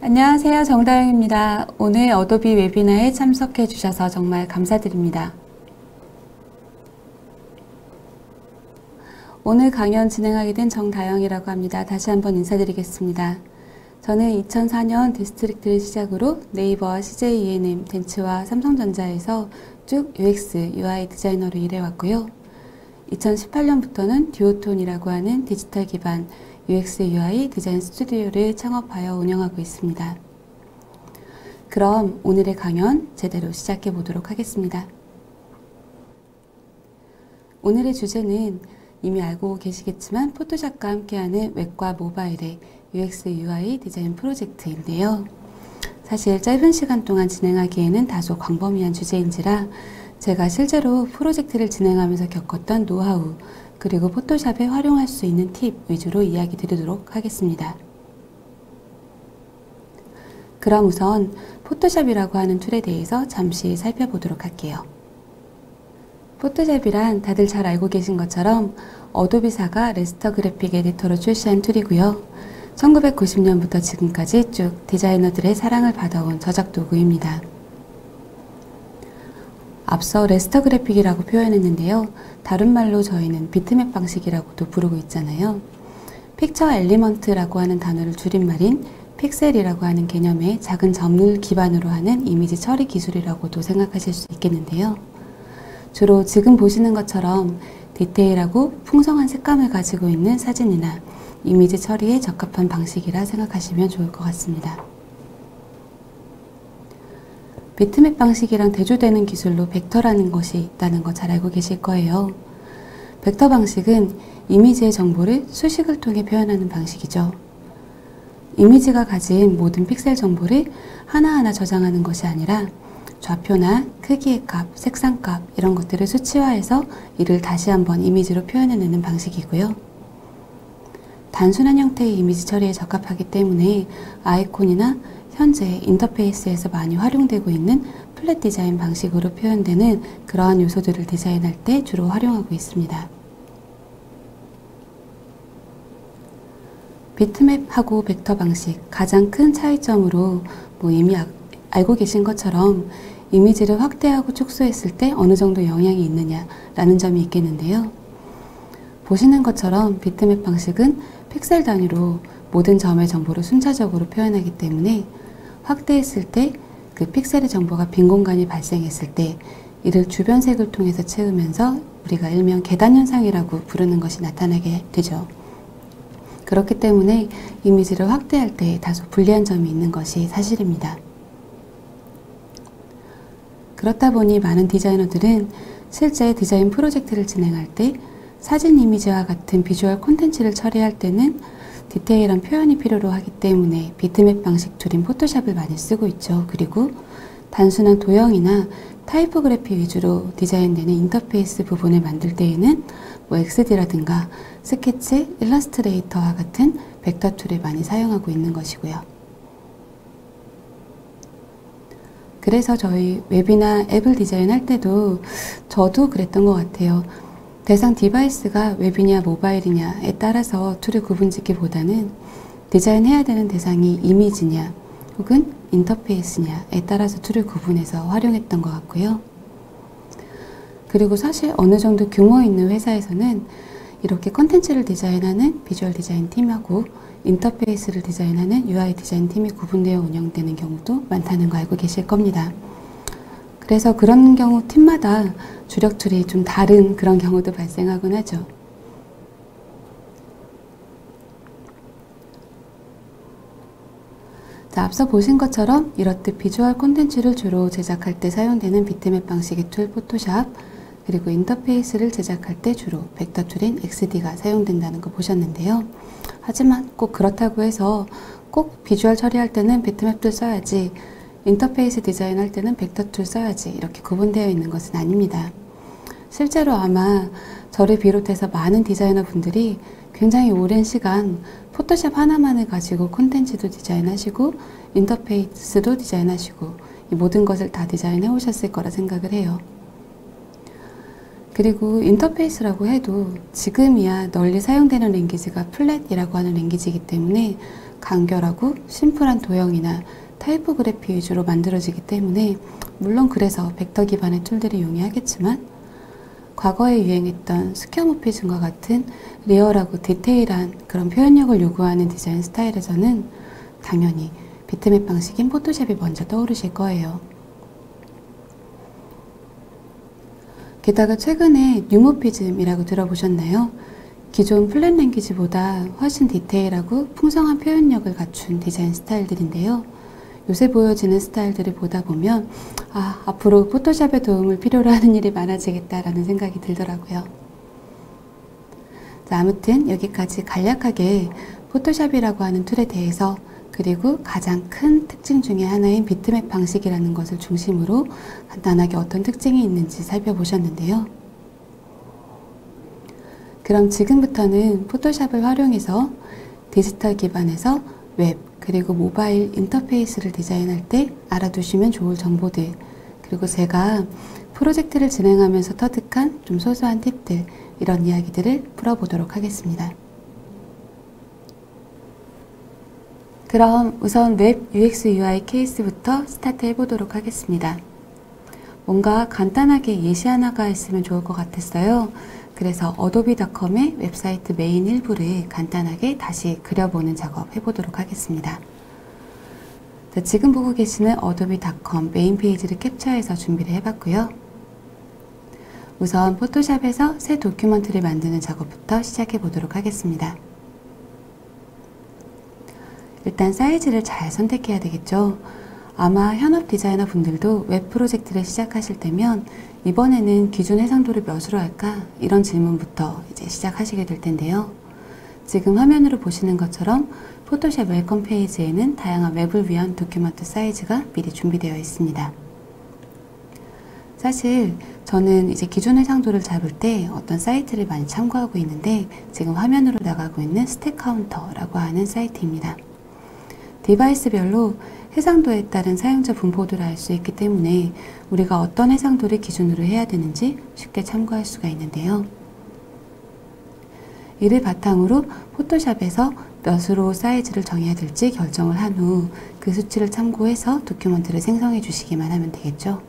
안녕하세요. 정다영입니다. 오늘 어도비 웨비나에 참석해 주셔서 정말 감사드립니다. 오늘 강연 진행하게 된 정다영이라고 합니다. 다시 한번 인사드리겠습니다. 저는 2004년 디스트릭트를 시작으로 네이버와 CJ E&M, 덴츠와 삼성전자에서 쭉 UX, UI 디자이너로 일해왔고요. 2018년부터는 듀오톤이라고 하는 디지털 기반 UX, UI 디자인 스튜디오를 창업하여 운영하고 있습니다. 그럼 오늘의 강연 제대로 시작해 보도록 하겠습니다. 오늘의 주제는 이미 알고 계시겠지만 포토샵과 함께하는 웹과 모바일의 UX, UI 디자인 프로젝트인데요. 사실 짧은 시간 동안 진행하기에는 다소 광범위한 주제인지라 제가 실제로 프로젝트를 진행하면서 겪었던 노하우 그리고 포토샵에 활용할 수 있는 팁 위주로 이야기 드리도록 하겠습니다. 그럼 우선 포토샵이라고 하는 툴에 대해서 잠시 살펴보도록 할게요. 포토샵이란 다들 잘 알고 계신 것처럼 어도비사가 레스터 그래픽 에디터로 출시한 툴이고요. 1990년부터 지금까지 쭉 디자이너들의 사랑을 받아온 저작 도구입니다. 앞서 레스터 그래픽이라고 표현했는데요. 다른 말로 저희는 비트맵 방식이라고도 부르고 있잖아요. 픽처 엘리먼트라고 하는 단어를 줄임말인 픽셀이라고 하는 개념의 작은 점을 기반으로 하는 이미지 처리 기술이라고도 생각하실 수 있겠는데요. 주로 지금 보시는 것처럼 디테일하고 풍성한 색감을 가지고 있는 사진이나 이미지 처리에 적합한 방식이라 생각하시면 좋을 것 같습니다. 비트맵 방식이랑 대조되는 기술로 벡터라는 것이 있다는 거 잘 알고 계실 거예요. 벡터 방식은 이미지의 정보를 수식을 통해 표현하는 방식이죠. 이미지가 가진 모든 픽셀 정보를 하나하나 저장하는 것이 아니라 좌표나 크기의 값, 색상 값 이런 것들을 수치화해서 이를 다시 한번 이미지로 표현해내는 방식이고요. 단순한 형태의 이미지 처리에 적합하기 때문에 아이콘이나 현재 인터페이스에서 많이 활용되고 있는 플랫 디자인 방식으로 표현되는 그러한 요소들을 디자인할 때 주로 활용하고 있습니다. 비트맵하고 벡터 방식 가장 큰 차이점으로 이미 알고 계신 것처럼 이미지를 확대하고 축소했을 때 어느 정도 영향이 있느냐라는 점이 있겠는데요. 보시는 것처럼 비트맵 방식은 픽셀 단위로 모든 점의 정보를 순차적으로 표현하기 때문에 확대했을 때 그 픽셀의 정보가 빈 공간이 발생했을 때 이를 주변 색을 통해서 채우면서 우리가 일명 계단 현상이라고 부르는 것이 나타나게 되죠. 그렇기 때문에 이미지를 확대할 때 다소 불리한 점이 있는 것이 사실입니다. 그렇다 보니 많은 디자이너들은 실제 디자인 프로젝트를 진행할 때 사진 이미지와 같은 비주얼 콘텐츠를 처리할 때는 디테일한 표현이 필요로 하기 때문에 비트맵 방식 툴인 포토샵을 많이 쓰고 있죠. 그리고 단순한 도형이나 타이포그래피 위주로 디자인되는 인터페이스 부분을 만들 때에는 XD라든가 스케치, 일러스트레이터와 같은 벡터 툴을 많이 사용하고 있는 것이고요. 그래서 저희 웹이나 앱을 디자인할 때도 저도 그랬던 것 같아요. 대상 디바이스가 웹이냐 모바일이냐에 따라서 툴을 구분짓기보다는 디자인해야 되는 대상이 이미지냐 혹은 인터페이스냐에 따라서 툴을 구분해서 활용했던 것 같고요. 그리고 사실 어느 정도 규모 있는 회사에서는 이렇게 컨텐츠를 디자인하는 비주얼 디자인 팀하고 인터페이스를 디자인하는 UI 디자인 팀이 구분되어 운영되는 경우도 많다는 거 알고 계실 겁니다. 그래서 그런 경우 팀마다 주력 툴이 좀 다른 그런 경우도 발생하곤 하죠. 자, 앞서 보신 것처럼 이렇듯 비주얼 콘텐츠를 주로 제작할 때 사용되는 비트맵 방식의 툴 포토샵, 그리고 인터페이스를 제작할 때 주로 벡터 툴인 XD가 사용된다는 거 보셨는데요. 하지만 꼭 그렇다고 해서 꼭 비주얼 처리할 때는 비트맵 툴 써야지, 인터페이스 디자인할 때는 벡터 툴 써야지 이렇게 구분되어 있는 것은 아닙니다. 실제로 아마 저를 비롯해서 많은 디자이너 분들이 굉장히 오랜 시간 포토샵 하나만을 가지고 콘텐츠도 디자인하시고 인터페이스도 디자인하시고 이 모든 것을 다 디자인해 오셨을 거라 생각을 해요. 그리고 인터페이스라고 해도 지금이야 널리 사용되는 랭귀지가 플랫이라고 하는 랭귀지이기 때문에 간결하고 심플한 도형이나 타이포그래피 위주로 만들어지기 때문에 물론 그래서 벡터 기반의 툴들이 용이하겠지만 과거에 유행했던 스퀘어모피즘과 같은 리얼하고 디테일한 그런 표현력을 요구하는 디자인 스타일에서는 당연히 비트맵 방식인 포토샵이 먼저 떠오르실 거예요. 게다가 최근에 뉴모피즘이라고 들어보셨나요? 기존 플랫 랭귀지보다 훨씬 디테일하고 풍성한 표현력을 갖춘 디자인 스타일들인데요. 요새 보여지는 스타일들을 보다 보면 앞으로 포토샵의 도움을 필요로 하는 일이 많아지겠다라는 생각이 들더라고요. 자, 아무튼 여기까지 간략하게 포토샵이라고 하는 툴에 대해서 그리고 가장 큰 특징 중에 하나인 비트맵 방식이라는 것을 중심으로 간단하게 어떤 특징이 있는지 살펴보셨는데요. 그럼 지금부터는 포토샵을 활용해서 디지털 기반에서 웹 그리고 모바일 인터페이스를 디자인할 때 알아두시면 좋을 정보들, 그리고 제가 프로젝트를 진행하면서 터득한 좀 소소한 팁들, 이런 이야기들을 풀어보도록 하겠습니다. 그럼 우선 웹 UX UI 케이스부터 스타트 해보도록 하겠습니다. 뭔가 간단하게 예시 하나가 있으면 좋을 것 같았어요. 그래서 adobe.com의 웹사이트 메인 일부를 간단하게 다시 그려보는 작업 해보도록 하겠습니다. 자, 지금 보고 계시는 adobe.com 메인 페이지를 캡처해서 준비를 해봤고요. 우선 포토샵에서 새 도큐먼트를 만드는 작업부터 시작해 보도록 하겠습니다. 일단 사이즈를 잘 선택해야 되겠죠. 아마 현업 디자이너 분들도 웹 프로젝트를 시작하실 때면 이번에는 기준 해상도를 몇으로 할까? 이런 질문부터 이제 시작하시게 될 텐데요. 지금 화면으로 보시는 것처럼 포토샵 웰컴 페이지에는 다양한 웹을 위한 도큐먼트 사이즈가 미리 준비되어 있습니다. 사실 저는 이제 기준 해상도를 잡을 때 어떤 사이트를 많이 참고하고 있는데 지금 화면으로 나가고 있는 스택 카운터라고 하는 사이트입니다. 디바이스별로 해상도에 따른 사용자 분포도를 알 수 있기 때문에 우리가 어떤 해상도를 기준으로 해야 되는지 쉽게 참고할 수가 있는데요. 이를 바탕으로 포토샵에서 몇으로 사이즈를 정해야 될지 결정을 한 후 그 수치를 참고해서 도큐먼트를 생성해 주시기만 하면 되겠죠.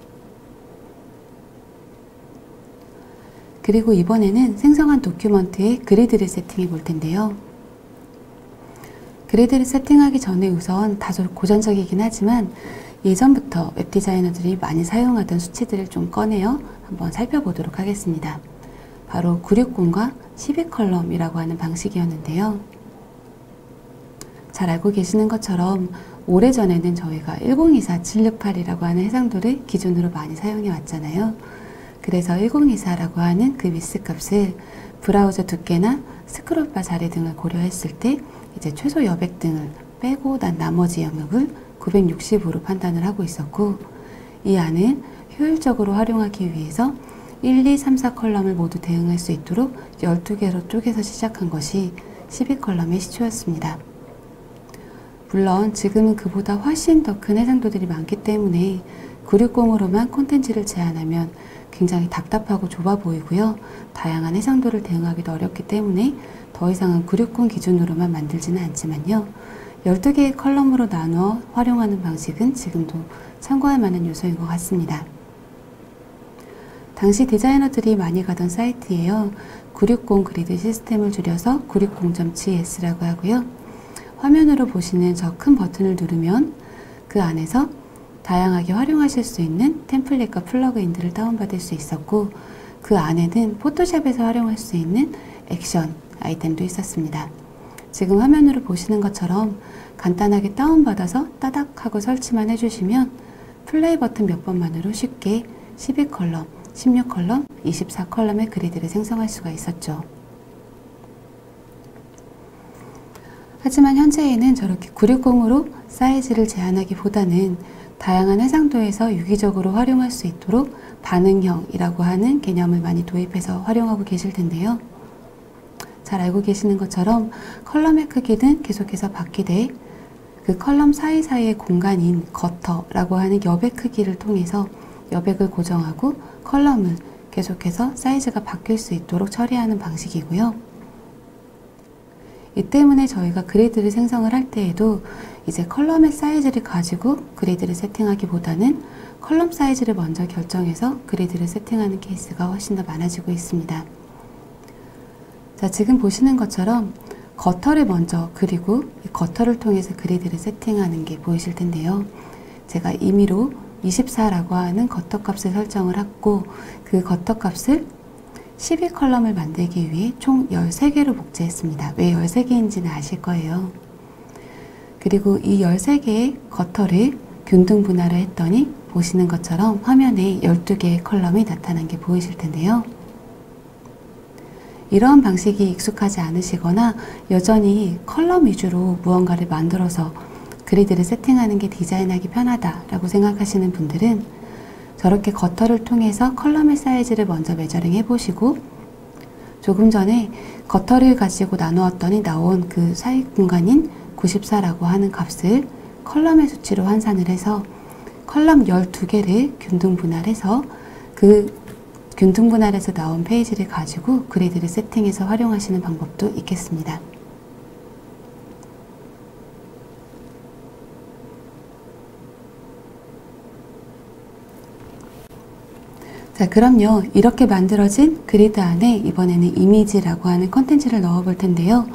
그리고 이번에는 생성한 도큐먼트에 그리드를 세팅해 볼 텐데요. 그리드를 세팅하기 전에 우선 다소 고전적이긴 하지만 예전부터 웹 디자이너들이 많이 사용하던 수치들을 좀 꺼내어 한번 살펴보도록 하겠습니다. 바로 960과 12컬럼이라고 하는 방식이었는데요. 잘 알고 계시는 것처럼 오래전에는 저희가 1024, 768이라고 하는 해상도를 기준으로 많이 사용해 왔잖아요. 그래서 1024라고 하는 그 위스 값을 브라우저 두께나 스크롤바 자리 등을 고려했을 때 이제 최소 여백 등을 빼고 난 나머지 영역을 960으로 판단을 하고 있었고, 이 안을 효율적으로 활용하기 위해서 1, 2, 3, 4컬럼을 모두 대응할 수 있도록 12개로 쪼개서 시작한 것이 12컬럼의 시초였습니다. 물론 지금은 그보다 훨씬 더 큰 해상도들이 많기 때문에 960으로만 콘텐츠를 제한하면 굉장히 답답하고 좁아 보이고요. 다양한 해상도를 대응하기도 어렵기 때문에 더 이상은 960 기준으로만 만들지는 않지만요. 12개의 컬럼으로 나누어 활용하는 방식은 지금도 참고할 만한 요소인 것 같습니다. 당시 디자이너들이 많이 가던 사이트예요. 960 그리드 시스템을 줄여서 960.gs라고 하고요. 화면으로 보시는 저 큰 버튼을 누르면 그 안에서 다양하게 활용하실 수 있는 템플릿과 플러그인들을 다운받을 수 있었고, 그 안에는 포토샵에서 활용할 수 있는 액션 아이템도 있었습니다. 지금 화면으로 보시는 것처럼 간단하게 다운받아서 따닥 하고 설치만 해주시면 플레이 버튼 몇 번만으로 쉽게 12컬럼, 16컬럼, 24컬럼의 그리드를 생성할 수가 있었죠. 하지만 현재에는 저렇게 960으로 사이즈를 제한하기보다는 다양한 해상도에서 유기적으로 활용할 수 있도록 반응형이라고 하는 개념을 많이 도입해서 활용하고 계실 텐데요. 잘 알고 계시는 것처럼 컬럼의 크기는 계속해서 바뀌되 그 컬럼 사이사이의 공간인 거터라고 하는 여백 크기를 통해서 여백을 고정하고 컬럼을 계속해서 사이즈가 바뀔 수 있도록 처리하는 방식이고요. 이 때문에 저희가 그리드를 생성을 할 때에도 이제 컬럼의 사이즈를 가지고 그리드를 세팅하기보다는 컬럼 사이즈를 먼저 결정해서 그리드를 세팅하는 케이스가 훨씬 더 많아지고 있습니다. 자, 지금 보시는 것처럼 거터를 먼저 그리고 이 거터를 통해서 그리드를 세팅하는 게 보이실 텐데요. 제가 임의로 24라고 하는 거터 값을 설정을 했고, 그 거터 값을 12컬럼을 만들기 위해 총 13개로 복제했습니다. 왜 13개인지는 아실 거예요. 그리고 이 13개의 거터를 균등 분할을 했더니 보시는 것처럼 화면에 12개의 컬럼이 나타난 게 보이실 텐데요. 이러한 방식이 익숙하지 않으시거나 여전히 컬럼 위주로 무언가를 만들어서 그리드를 세팅하는 게 디자인하기 편하다라고 생각하시는 분들은 저렇게 거터를 통해서 컬럼의 사이즈를 먼저 메저링 해보시고, 조금 전에 거터를 가지고 나누었더니 나온 그 사이 공간인 94라고 하는 값을 컬럼의 수치로 환산을 해서 컬럼 12개를 균등 분할해서 그 균등 분할에서 나온 페이지를 가지고 그리드를 세팅해서 활용하시는 방법도 있겠습니다. 자, 그럼요. 이렇게 만들어진 그리드 안에 이번에는 이미지라고 하는 컨텐츠를 넣어 볼 텐데요.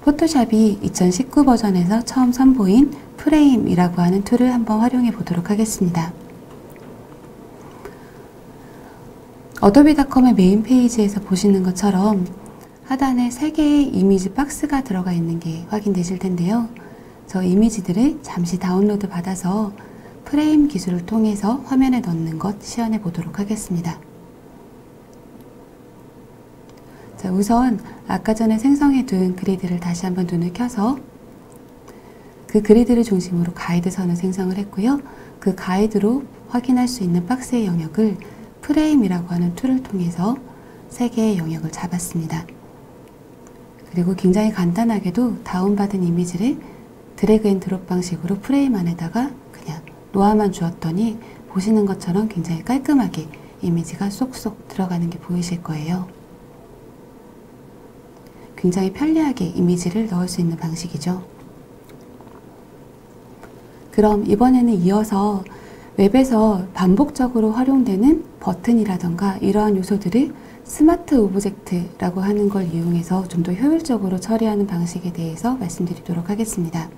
포토샵이 2019 버전에서 처음 선보인 프레임이라고 하는 툴을 한번 활용해 보도록 하겠습니다. 어도비닷컴의 메인 페이지에서 보시는 것처럼 하단에 3개의 이미지 박스가 들어가 있는 게 확인되실 텐데요. 저 이미지들을 잠시 다운로드 받아서 프레임 기술을 통해서 화면에 넣는 것 시연해 보도록 하겠습니다. 자, 우선 아까 전에 생성해 둔 그리드를 다시 한번 눈을 켜서 그 그리드를 중심으로 가이드 선을 생성을 했고요. 그 가이드로 확인할 수 있는 박스의 영역을 프레임이라고 하는 툴을 통해서 3개의 영역을 잡았습니다. 그리고 굉장히 간단하게도 다운받은 이미지를 드래그 앤 드롭 방식으로 프레임 안에다가 그냥 놓아만 주었더니 보시는 것처럼 굉장히 깔끔하게 이미지가 쏙쏙 들어가는 게 보이실 거예요. 굉장히 편리하게 이미지를 넣을 수 있는 방식이죠. 그럼 이번에는 이어서 웹에서 반복적으로 활용되는 버튼이라던가 이러한 요소들을 스마트 오브젝트라고 하는 걸 이용해서 좀 더 효율적으로 처리하는 방식에 대해서 말씀드리도록 하겠습니다.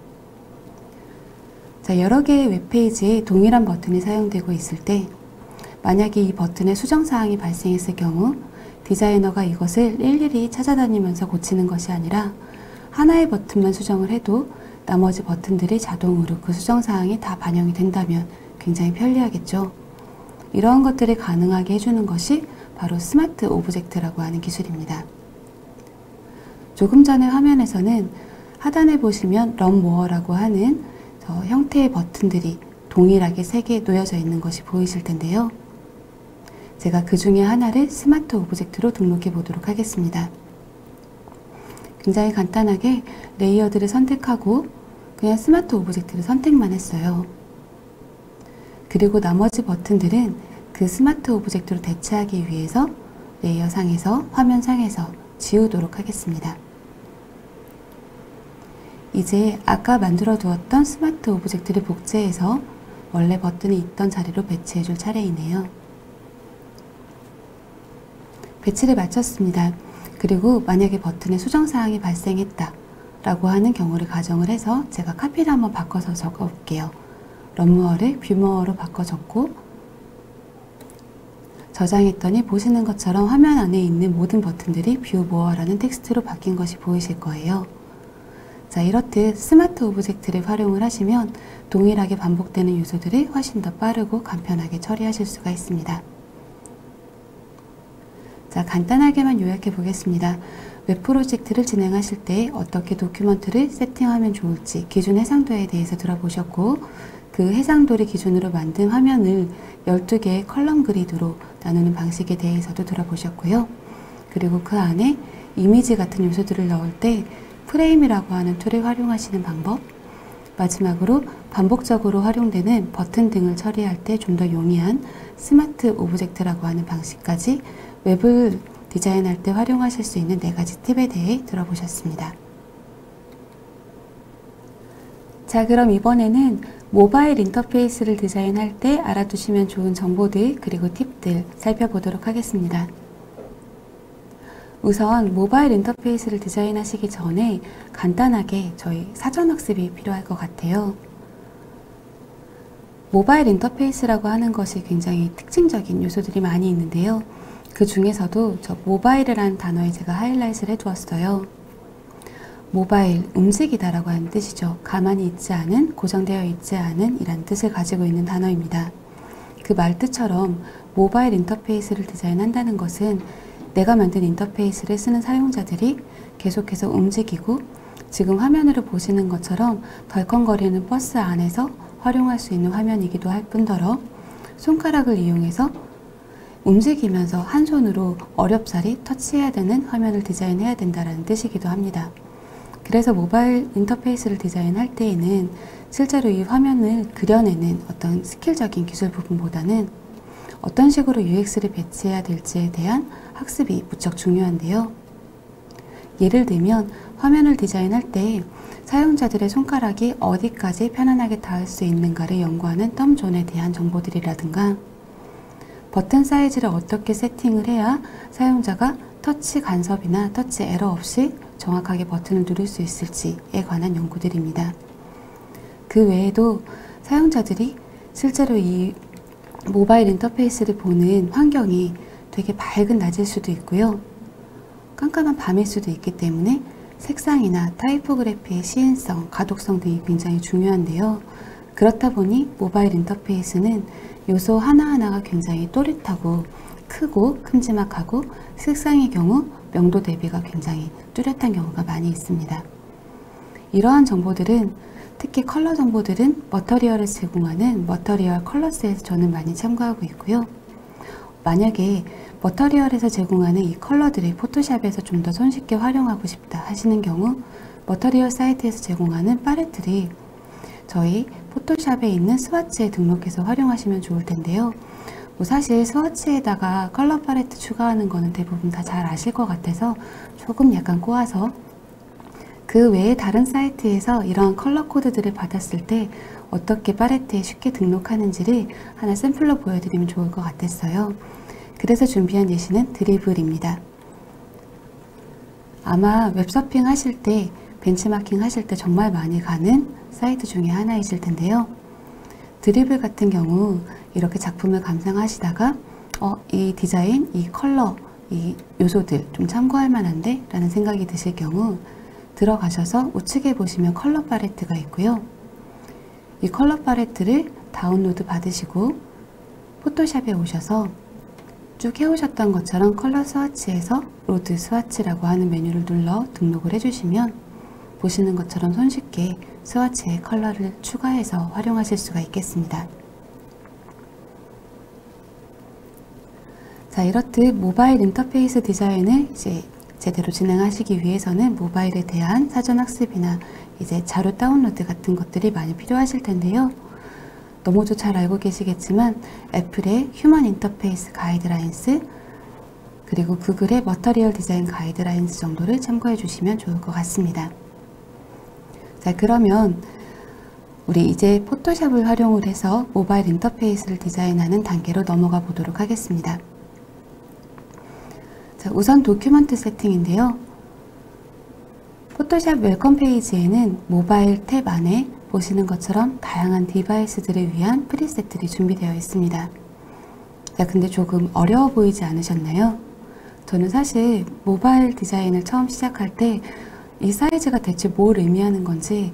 자, 여러 개의 웹페이지에 동일한 버튼이 사용되고 있을 때 만약에 이 버튼에 수정사항이 발생했을 경우 디자이너가 이것을 일일이 찾아다니면서 고치는 것이 아니라 하나의 버튼만 수정을 해도 나머지 버튼들이 자동으로 그 수정사항이 다 반영이 된다면 굉장히 편리하겠죠. 이러한 것들이 가능하게 해주는 것이 바로 스마트 오브젝트라고 하는 기술입니다. 조금 전의 화면에서는 하단에 보시면 Run More라고 하는 저 형태의 버튼들이 동일하게 3개 놓여져 있는 것이 보이실 텐데요. 제가 그 중에 하나를 스마트 오브젝트로 등록해 보도록 하겠습니다. 굉장히 간단하게 레이어드를 선택하고 그냥 스마트 오브젝트를 선택만 했어요. 그리고 나머지 버튼들은 그 스마트 오브젝트로 대체하기 위해서 레이어 상에서 화면 상에서 지우도록 하겠습니다. 이제 아까 만들어 두었던 스마트 오브젝트를 복제해서 원래 버튼이 있던 자리로 배치해 줄 차례이네요. 배치를 마쳤습니다. 그리고 만약에 버튼에 수정사항이 발생했다 라고 하는 경우를 가정을 해서 제가 카피를 한번 바꿔서 적어 볼게요. 런무어를 뷰머어로 바꿔 적고 저장했더니 보시는 것처럼 화면 안에 있는 모든 버튼들이 뷰모어라는 텍스트로 바뀐 것이 보이실 거예요. 자, 이렇듯 스마트 오브젝트를 활용을 하시면 동일하게 반복되는 요소들을 훨씬 더 빠르고 간편하게 처리하실 수가 있습니다. 자, 간단하게만 요약해 보겠습니다. 웹 프로젝트를 진행하실 때 어떻게 도큐먼트를 세팅하면 좋을지 기준 해상도에 대해서 들어보셨고, 그 해상도를 기준으로 만든 화면을 12개의 컬럼 그리드로 나누는 방식에 대해서도 들어보셨고요. 그리고 그 안에 이미지 같은 요소들을 넣을 때 프레임이라고 하는 툴을 활용하시는 방법, 마지막으로 반복적으로 활용되는 버튼 등을 처리할 때 좀 더 용이한 스마트 오브젝트라고 하는 방식까지 웹을 디자인할 때 활용하실 수 있는 4가지 팁에 대해 들어보셨습니다. 자, 그럼 이번에는 모바일 인터페이스를 디자인할 때 알아두시면 좋은 정보들 그리고 팁들 살펴보도록 하겠습니다. 우선 모바일 인터페이스를 디자인하시기 전에 간단하게 저희 사전학습이 필요할 것 같아요. 모바일 인터페이스라고 하는 것이 굉장히 특징적인 요소들이 많이 있는데요. 그 중에서도 저 모바일이라는 단어에 제가 하이라이트를 해두었어요. 모바일, 움직이다 라고 하는 뜻이죠. 가만히 있지 않은, 고정되어 있지 않은 이란 뜻을 가지고 있는 단어입니다. 그 말뜻처럼 모바일 인터페이스를 디자인한다는 것은 내가 만든 인터페이스를 쓰는 사용자들이 계속해서 움직이고 지금 화면으로 보시는 것처럼 덜컹거리는 버스 안에서 활용할 수 있는 화면이기도 할 뿐더러 손가락을 이용해서 움직이면서 한 손으로 어렵사리 터치해야 되는 화면을 디자인해야 된다는 뜻이기도 합니다. 그래서 모바일 인터페이스를 디자인할 때에는 실제로 이 화면을 그려내는 어떤 스킬적인 기술 부분보다는 어떤 식으로 UX를 배치해야 될지에 대한 학습이 무척 중요한데요. 예를 들면 화면을 디자인할 때 사용자들의 손가락이 어디까지 편안하게 닿을 수 있는가를 연구하는 덤존에 대한 정보들이라든가 버튼 사이즈를 어떻게 세팅을 해야 사용자가 터치 간섭이나 터치 에러 없이 정확하게 버튼을 누를 수 있을지에 관한 연구들입니다. 그 외에도 사용자들이 실제로 이 모바일 인터페이스를 보는 환경이 되게 밝은 낮일 수도 있고요. 깜깜한 밤일 수도 있기 때문에 색상이나 타이포그래피의 시인성, 가독성 등이 굉장히 중요한데요. 그렇다 보니 모바일 인터페이스는 요소 하나하나가 굉장히 또렷하고 크고 큼지막하고 색상의 경우 명도 대비가 굉장히 뚜렷한 경우가 많이 있습니다. 이러한 정보들은 특히 컬러 정보들은 머터리얼을 제공하는 머터리얼 컬러스에서 저는 많이 참고하고 있고요. 만약에 머터리얼에서 제공하는 이 컬러들을 포토샵에서 좀 더 손쉽게 활용하고 싶다 하시는 경우 머터리얼 사이트에서 제공하는 팔레트를 저희 포토샵에 있는 스와치에 등록해서 활용하시면 좋을 텐데요. 사실 스와치에다가 컬러 팔레트 추가하는 거는 대부분 다 잘 아실 것 같아서 조금 약간 꼬아서 그 외에 다른 사이트에서 이러한 컬러 코드들을 받았을 때 어떻게 팔레트에 쉽게 등록하는지를 하나 샘플로 보여드리면 좋을 것 같았어요. 그래서 준비한 예시는 드리블입니다. 아마 웹서핑 하실 때 벤치마킹 하실 때 정말 많이 가는 사이트 중에 하나이실 텐데요. 드리블 같은 경우 이렇게 작품을 감상하시다가 이 디자인, 이 컬러, 이 요소들 좀 참고할 만한데? 라는 생각이 드실 경우 들어가셔서 우측에 보시면 컬러 팔레트가 있고요. 이 컬러 팔레트를 다운로드 받으시고 포토샵에 오셔서 쭉 해오셨던 것처럼 컬러 스와치에서 로드 스와치라고 하는 메뉴를 눌러 등록을 해주시면 보시는 것처럼 손쉽게 스와치에 컬러를 추가해서 활용하실 수가 있겠습니다. 자, 이렇듯 모바일 인터페이스 디자인을 이제 제대로 진행하시기 위해서는 모바일에 대한 사전 학습이나 이제 자료 다운로드 같은 것들이 많이 필요하실 텐데요. 너무도 잘 알고 계시겠지만 애플의 휴먼 인터페이스 가이드라인스 그리고 구글의 머터리얼 디자인 가이드라인스 정도를 참고해 주시면 좋을 것 같습니다. 자, 그러면 우리 이제 포토샵을 활용을 해서 모바일 인터페이스를 디자인하는 단계로 넘어가 보도록 하겠습니다. 자, 우선 도큐먼트 세팅인데요. 포토샵 웰컴 페이지에는 모바일 탭 안에 보시는 것처럼 다양한 디바이스들을 위한 프리셋들이 준비되어 있습니다. 자, 근데 조금 어려워 보이지 않으셨나요? 저는 사실 모바일 디자인을 처음 시작할 때 이 사이즈가 대체 뭘 의미하는 건지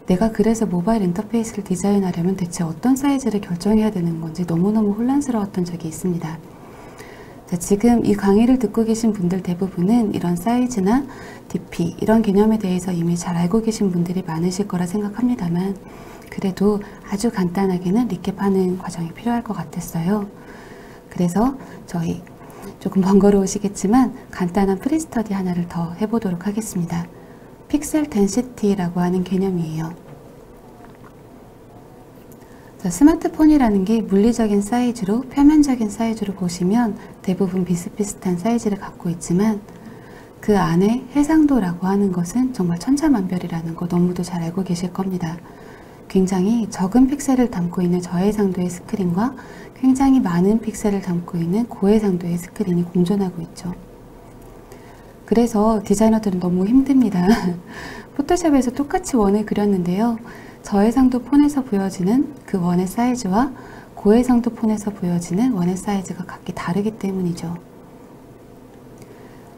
내가 그래서 모바일 인터페이스를 디자인하려면 대체 어떤 사이즈를 결정해야 되는 건지 너무너무 혼란스러웠던 적이 있습니다. 자, 지금 이 강의를 듣고 계신 분들 대부분은 이런 사이즈나 DP 이런 개념에 대해서 이미 잘 알고 계신 분들이 많으실 거라 생각합니다만 그래도 아주 간단하게는 리캡하는 과정이 필요할 것 같았어요. 그래서 저희 조금 번거로우시겠지만 간단한 프리스터디 하나를 더 해보도록 하겠습니다. 픽셀 덴시티라고 하는 개념이에요. 자, 스마트폰이라는 게 물리적인 사이즈로 표면적인 사이즈로 보시면 대부분 비슷비슷한 사이즈를 갖고 있지만 그 안에 해상도라고 하는 것은 정말 천차만별이라는 거 너무도 잘 알고 계실 겁니다. 굉장히 적은 픽셀을 담고 있는 저해상도의 스크린과 굉장히 많은 픽셀을 담고 있는 고해상도의 스크린이 공존하고 있죠. 그래서 디자이너들은 너무 힘듭니다. 포토샵에서 똑같이 원을 그렸는데요. 저해상도 폰에서 보여지는 그 원의 사이즈와 고해상도 폰에서 보여지는 원의 사이즈가 각기 다르기 때문이죠.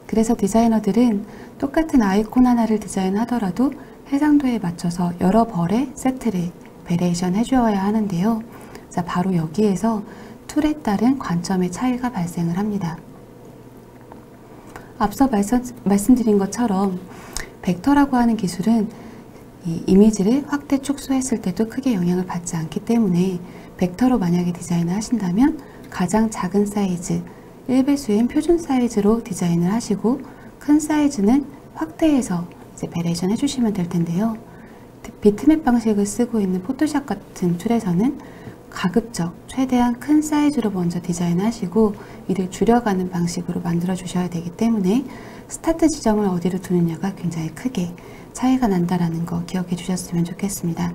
그래서 디자이너들은 똑같은 아이콘 하나를 디자인하더라도 해상도에 맞춰서 여러 벌의 세트를 베리에이션 해주어야 하는데요. 자, 바로 여기에서 툴에 따른 관점의 차이가 발생을 합니다. 앞서 말씀드린 것처럼 벡터라고 하는 기술은 이 이미지를 확대 축소했을 때도 크게 영향을 받지 않기 때문에 벡터로 만약에 디자인을 하신다면 가장 작은 사이즈 1배수인 표준 사이즈로 디자인을 하시고 큰 사이즈는 확대해서 이제 베리에이션 해주시면 될 텐데요. 비트맵 방식을 쓰고 있는 포토샵 같은 툴에서는 가급적 최대한 큰 사이즈로 먼저 디자인하시고 이를 줄여가는 방식으로 만들어 주셔야 되기 때문에 스타트 지점을 어디로 두느냐가 굉장히 크게 차이가 난다라는 거 기억해 주셨으면 좋겠습니다.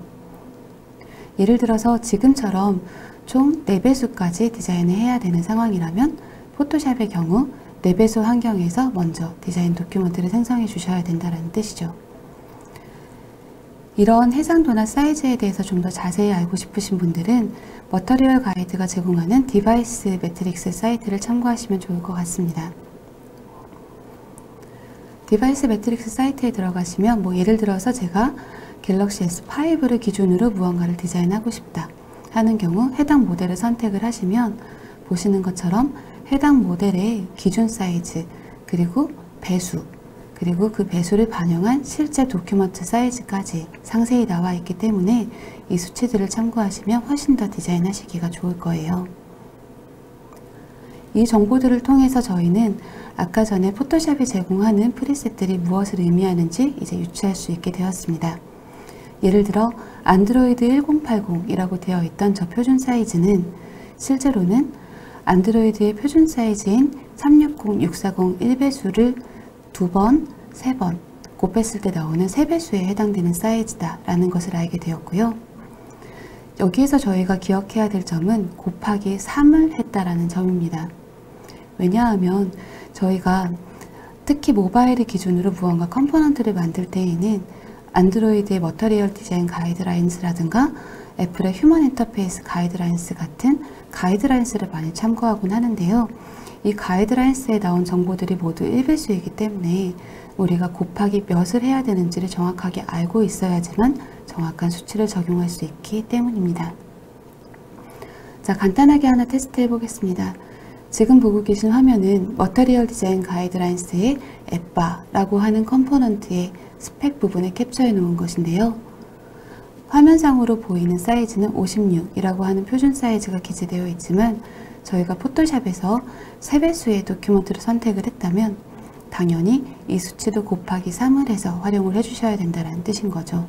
예를 들어서 지금처럼 총 4배수까지 디자인을 해야 되는 상황이라면 포토샵의 경우 4배수 환경에서 먼저 디자인 도큐먼트를 생성해 주셔야 된다는 뜻이죠. 이런 해상도나 사이즈에 대해서 좀 더 자세히 알고 싶으신 분들은 머터리얼 가이드가 제공하는 디바이스 매트릭스 사이트를 참고하시면 좋을 것 같습니다. 디바이스 매트릭스 사이트에 들어가시면 예를 들어서 제가 갤럭시 S5를 기준으로 무언가를 디자인하고 싶다 하는 경우 해당 모델을 선택을 하시면 보시는 것처럼 해당 모델의 기준 사이즈 그리고 배수 그리고 그 배수를 반영한 실제 도큐먼트 사이즈까지 상세히 나와 있기 때문에 이 수치들을 참고하시면 훨씬 더 디자인하시기가 좋을 거예요. 이 정보들을 통해서 저희는 아까 전에 포토샵이 제공하는 프리셋들이 무엇을 의미하는지 이제 유추할 수 있게 되었습니다. 예를 들어 안드로이드 1080이라고 되어 있던 저 표준 사이즈는 실제로는 안드로이드의 표준 사이즈인 360, 640, 1배수를 2번, 3번 곱했을 때 나오는 3배수에 해당되는 사이즈다 라는 것을 알게 되었고요. 여기에서 저희가 기억해야 될 점은 곱하기 3을 했다라는 점입니다. 왜냐하면 저희가 특히 모바일을 기준으로 무언가 컴포넌트를 만들 때에는 안드로이드의 머터리얼 디자인 가이드라인스라든가 애플의 휴먼 인터페이스 가이드라인스 같은 가이드라인스를 많이 참고하곤 하는데요. 이 가이드라인스에 나온 정보들이 모두 1배수이기 때문에 우리가 곱하기 몇을 해야 되는지를 정확하게 알고 있어야지만 정확한 수치를 적용할 수 있기 때문입니다. 자, 간단하게 하나 테스트 해보겠습니다. 지금 보고 계신 화면은 머터리얼 디자인 가이드라인스의 앱바라고 하는 컴포넌트의 스펙 부분을 캡처해 놓은 것인데요. 화면상으로 보이는 사이즈는 56이라고 하는 표준 사이즈가 기재되어 있지만 저희가 포토샵에서 3배수의 도큐먼트를 선택을 했다면 당연히 이 수치도 곱하기 3을 해서 활용을 해주셔야 된다는 뜻인 거죠.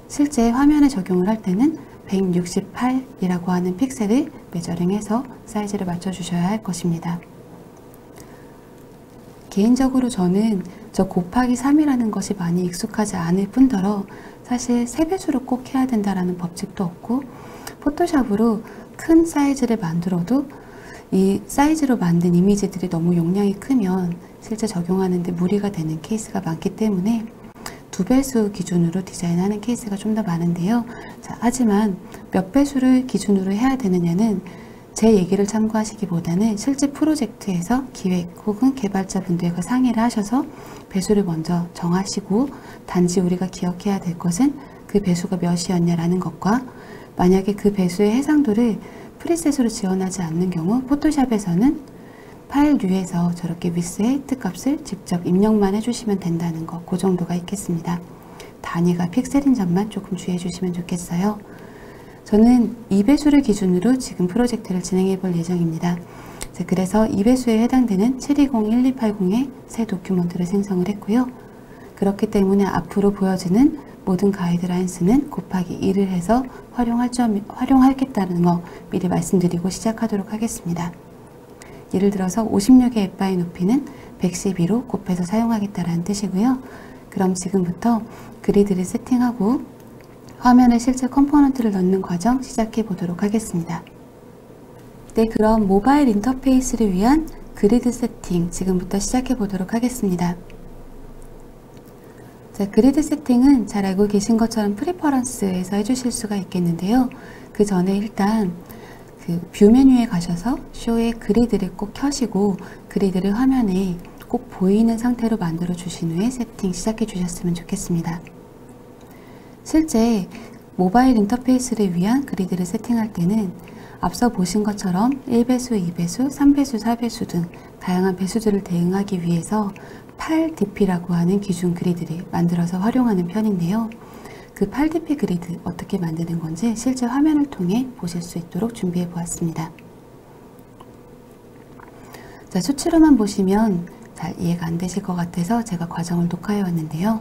실제 화면에 적용을 할 때는 168이라고 하는 픽셀을 메저링해서 사이즈를 맞춰주셔야 할 것입니다. 개인적으로 저는 저 곱하기 3이라는 것이 많이 익숙하지 않을 뿐더러 사실 3배수로 꼭 해야 된다는 법칙도 없고 포토샵으로 큰 사이즈를 만들어도 이 사이즈로 만든 이미지들이 너무 용량이 크면 실제 적용하는데 무리가 되는 케이스가 많기 때문에 2배수 기준으로 디자인하는 케이스가 좀 더 많은데요. 자, 하지만 몇 배수를 기준으로 해야 되느냐는 제 얘기를 참고하시기보다는 실제 프로젝트에서 기획 혹은 개발자분들과 상의를 하셔서 배수를 먼저 정하시고 단지 우리가 기억해야 될 것은 그 배수가 몇이었냐라는 것과 만약에 그 배수의 해상도를 프리셋으로 지원하지 않는 경우 포토샵에서는 파일류에서 저렇게 위스 헤이트 값을 직접 입력만 해주시면 된다는 거, 그 정도가 있겠습니다. 단위가 픽셀인 점만 조금 주의해 주시면 좋겠어요. 저는 2배수를 기준으로 지금 프로젝트를 진행해 볼 예정입니다. 그래서 2배수에 해당되는 720-1280의 새 도큐먼트를 생성을 했고요. 그렇기 때문에 앞으로 보여지는 모든 가이드라인스는 곱하기 2를 해서 활용하겠다는 거 미리 말씀드리고 시작하도록 하겠습니다. 예를 들어서 56의 앱바의 높이는 112로 곱해서 사용하겠다는 뜻이고요. 그럼 지금부터 그리드를 세팅하고 화면에 실제 컴포넌트를 넣는 과정 시작해 보도록 하겠습니다. 네, 그럼 모바일 인터페이스를 위한 그리드 세팅 지금부터 시작해 보도록 하겠습니다. 자, 그리드 세팅은 잘 알고 계신 것처럼 프리퍼런스에서 해주실 수가 있겠는데요. 그 전에 일단 뷰 메뉴에 가셔서 쇼의 그리드를 꼭 켜시고 그리드를 화면에 꼭 보이는 상태로 만들어 주신 후에 세팅 시작해 주셨으면 좋겠습니다. 실제 모바일 인터페이스를 위한 그리드를 세팅할 때는 앞서 보신 것처럼 1배수, 2배수, 3배수, 4배수 등 다양한 배수들을 대응하기 위해서 8dp라고 하는 기준 그리드를 만들어서 활용하는 편인데요. 그 8dp 그리드 어떻게 만드는 건지 실제 화면을 통해 보실 수 있도록 준비해 보았습니다. 자, 수치로만 보시면 잘 이해가 안 되실 것 같아서 제가 과정을 녹화해 왔는데요.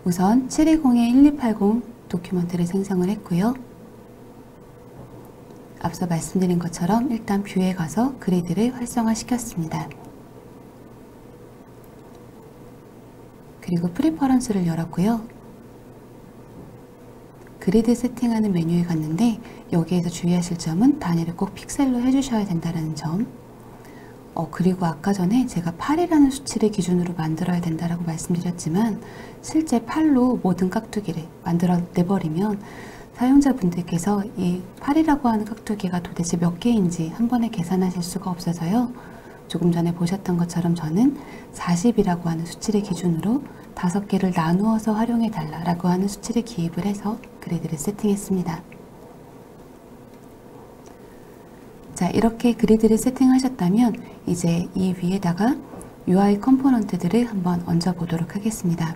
우선 720-1280 도큐먼트를 생성을 했고요. 앞서 말씀드린 것처럼 일단 뷰에 가서 그리드를 활성화 시켰습니다. 그리고 프리퍼런스를 열었고요. 그리드 세팅하는 메뉴에 갔는데 여기에서 주의하실 점은 단위를 꼭 픽셀로 해주셔야 된다는 점. 그리고 아까 전에 제가 8이라는 수치를 기준으로 만들어야 된다라고 말씀드렸지만 실제 8로 모든 깍두기를 만들어 내버리면 사용자분들께서 이 8이라고 하는 깍두기가 도대체 몇 개인지 한 번에 계산하실 수가 없어서요. 조금 전에 보셨던 것처럼 저는 40이라고 하는 수치를 기준으로 5개를 나누어서 활용해 달라고 하는 수치를 기입을 해서 그리드를 세팅했습니다. 자, 이렇게 그리드를 세팅하셨다면 이제 이 위에다가 UI 컴포넌트들을 한번 얹어 보도록 하겠습니다.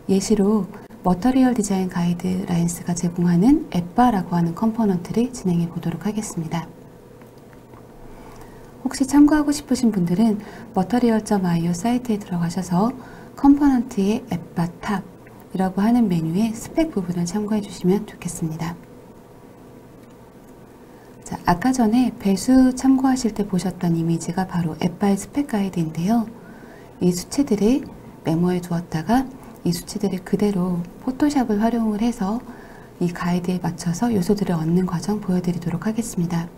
예시로 머터리얼 디자인 가이드라인스가 제공하는 앱바라고 하는 컴포넌트를 진행해 보도록 하겠습니다. 혹시 참고하고 싶으신 분들은 머터리얼.io 사이트에 들어가셔서 컴포넌트의 앱바 탑이라고 하는 메뉴의 스펙 부분을 참고해 주시면 좋겠습니다. 자, 아까 전에 배수 참고하실 때 보셨던 이미지가 바로 앱바의 스펙 가이드인데요. 이 수치들을 메모해 두었다가 이 수치들을 그대로 포토샵을 활용을 해서 이 가이드에 맞춰서 요소들을 얻는 과정 보여드리도록 하겠습니다.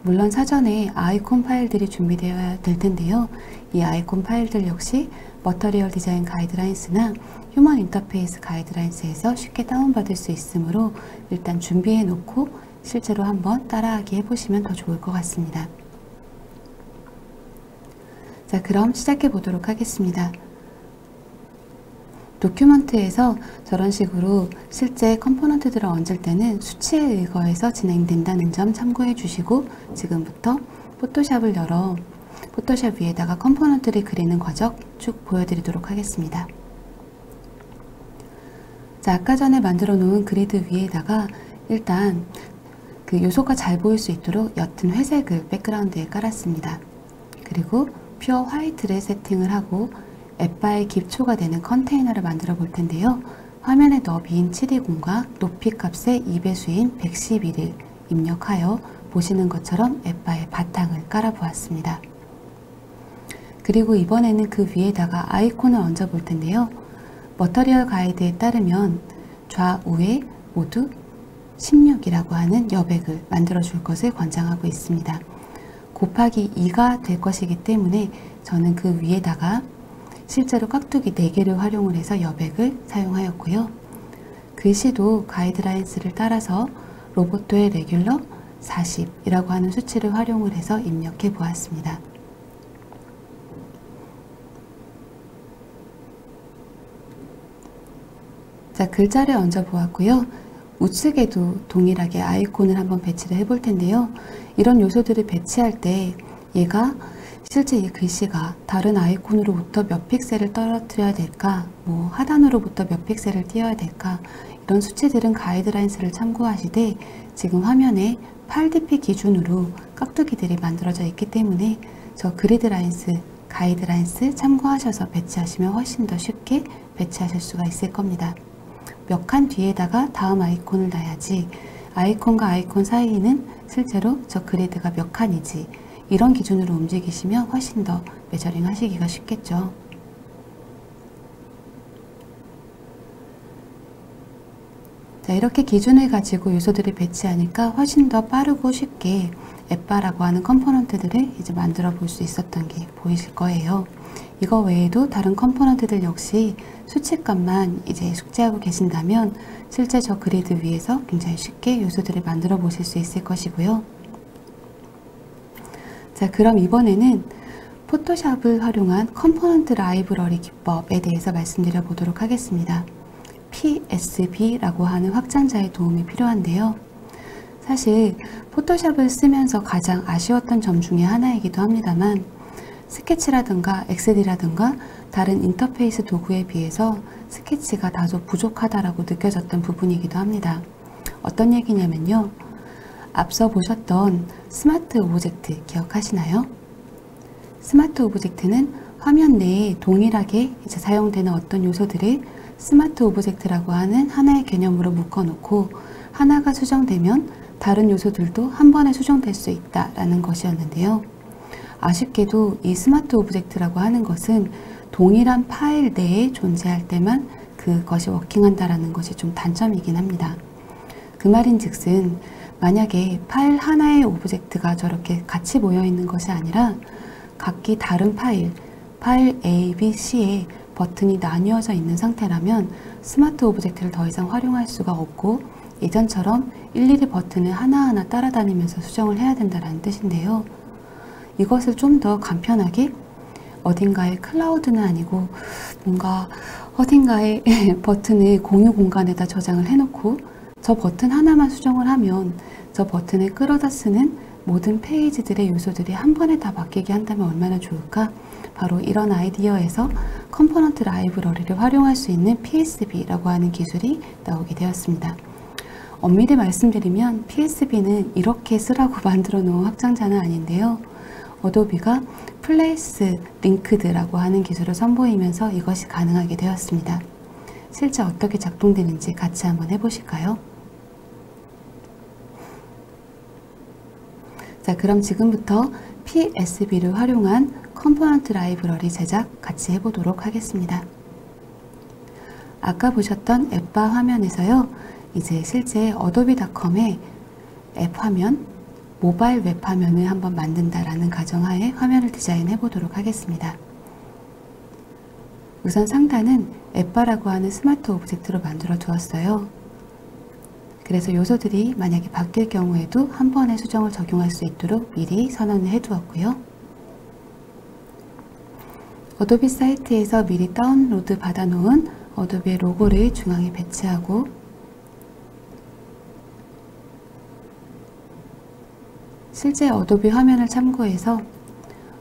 물론 사전에 아이콘 파일들이 준비되어야 될 텐데요. 이 아이콘 파일들 역시 머터리얼 디자인 가이드라인스나 휴먼 인터페이스 가이드라인스에서 쉽게 다운받을 수 있으므로 일단 준비해 놓고 실제로 한번 따라하기 해보시면 더 좋을 것 같습니다. 자, 그럼 시작해 보도록 하겠습니다. 도큐먼트에서 저런 식으로 실제 컴포넌트들을 얹을 때는 수치에 의거해서 진행된다는 점 참고해 주시고 지금부터 포토샵을 열어 포토샵 위에다가 컴포넌트를 그리는 과정 쭉 보여드리도록 하겠습니다. 자, 아까 전에 만들어 놓은 그리드 위에다가 일단 그 요소가 잘 보일 수 있도록 옅은 회색을 백그라운드에 깔았습니다. 그리고 퓨어 화이트를 세팅을 하고 앱바의 기초가 되는 컨테이너를 만들어 볼 텐데요. 화면의 너비인 720과 높이 값의 2배수인 112를 입력하여 보시는 것처럼 앱바의 바탕을 깔아 보았습니다. 그리고 이번에는 그 위에다가 아이콘을 얹어 볼 텐데요. 머터리얼 가이드에 따르면 좌우에 모두 16이라고 하는 여백을 만들어 줄 것을 권장하고 있습니다. 곱하기 2가 될 것이기 때문에 저는 그 위에다가 실제로 깍두기 4개를 활용을 해서 여백을 사용하였고요. 글씨도 가이드라인스를 따라서 로보토의 레귤러 40이라고 하는 수치를 활용을 해서 입력해 보았습니다. 자, 글자를 얹어 보았고요. 우측에도 동일하게 아이콘을 한번 배치를 해볼 텐데요. 이런 요소들을 배치할 때 얘가 실제 이 글씨가 다른 아이콘으로부터 몇 픽셀을 떨어뜨려야 될까, 뭐 하단으로부터 몇 픽셀을 띄워야 될까, 이런 수치들은 가이드라인스를 참고하시되 지금 화면에 8dp 기준으로 깍두기들이 만들어져 있기 때문에 저 그리드라인스, 가이드라인스 참고하셔서 배치하시면 훨씬 더 쉽게 배치하실 수가 있을 겁니다. 몇 칸 뒤에다가 다음 아이콘을 놔야지 아이콘과 아이콘 사이에는 실제로 저 그리드가 몇 칸이지 이런 기준으로 움직이시면 훨씬 더 메저링 하시기가 쉽겠죠. 자, 이렇게 기준을 가지고 요소들을 배치하니까 훨씬 더 빠르고 쉽게 앱바라고 하는 컴포넌트들을 이제 만들어 볼 수 있었던 게 보이실 거예요. 이거 외에도 다른 컴포넌트들 역시 수치값만 이제 숙지하고 계신다면 실제 저 그리드 위에서 굉장히 쉽게 요소들을 만들어 보실 수 있을 것이고요. 자, 그럼 이번에는 포토샵을 활용한 컴포넌트 라이브러리 기법에 대해서 말씀드려 보도록 하겠습니다. PSB라고 하는 확장자의 도움이 필요한데요. 사실 포토샵을 쓰면서 가장 아쉬웠던 점 중에 하나이기도 합니다만 스케치라든가 XD라든가 다른 인터페이스 도구에 비해서 스케치가 다소 부족하다라고 느껴졌던 부분이기도 합니다. 어떤 얘기냐면요. 앞서 보셨던 스마트 오브젝트 기억하시나요? 스마트 오브젝트는 화면 내에 동일하게 이제 사용되는 어떤 요소들을 스마트 오브젝트라고 하는 하나의 개념으로 묶어놓고 하나가 수정되면 다른 요소들도 한 번에 수정될 수 있다라는 것이었는데요. 아쉽게도 이 스마트 오브젝트라고 하는 것은 동일한 파일 내에 존재할 때만 그것이 워킹한다라는 것이 좀 단점이긴 합니다. 그 말인즉슨 만약에 파일 하나의 오브젝트가 저렇게 같이 모여 있는 것이 아니라 각기 다른 파일 A, B, C에 버튼이 나뉘어져 있는 상태라면 스마트 오브젝트를 더 이상 활용할 수가 없고 예전처럼 일일이 버튼을 하나하나 따라다니면서 수정을 해야 된다는 뜻인데요. 이것을 좀 더 간편하게 어딘가에 클라우드는 아니고 뭔가 어딘가에 버튼을 공유 공간에다 저장을 해놓고 저 버튼 하나만 수정을 하면 저 버튼을 끌어다 쓰는 모든 페이지들의 요소들이 한 번에 다 바뀌게 한다면 얼마나 좋을까? 바로 이런 아이디어에서 컴포넌트 라이브러리를 활용할 수 있는 PSB라고 하는 기술이 나오게 되었습니다. 엄밀히 말씀드리면 PSB는 이렇게 쓰라고 만들어 놓은 확장자는 아닌데요. 어도비가 플레이스 링크드라고 하는 기술을 선보이면서 이것이 가능하게 되었습니다. 실제 어떻게 작동되는지 같이 한번 해보실까요? 자, 그럼 지금부터 PSB를 활용한 컴포넌트 라이브러리 제작 같이 해보도록 하겠습니다. 아까 보셨던 앱바 화면에서요. 이제 실제 어도비닷컴의 앱 화면, 모바일 웹 화면을 한번 만든다라는 가정하에 화면을 디자인해 보도록 하겠습니다. 우선 상단은 앱바라고 하는 스마트 오브젝트로 만들어 두었어요. 그래서 요소들이 만약에 바뀔 경우에도 한 번에 수정을 적용할 수 있도록 미리 선언을 해 두었고요. 어도비 사이트에서 미리 다운로드 받아 놓은 어도비의 로고를 중앙에 배치하고 실제 어도비 화면을 참고해서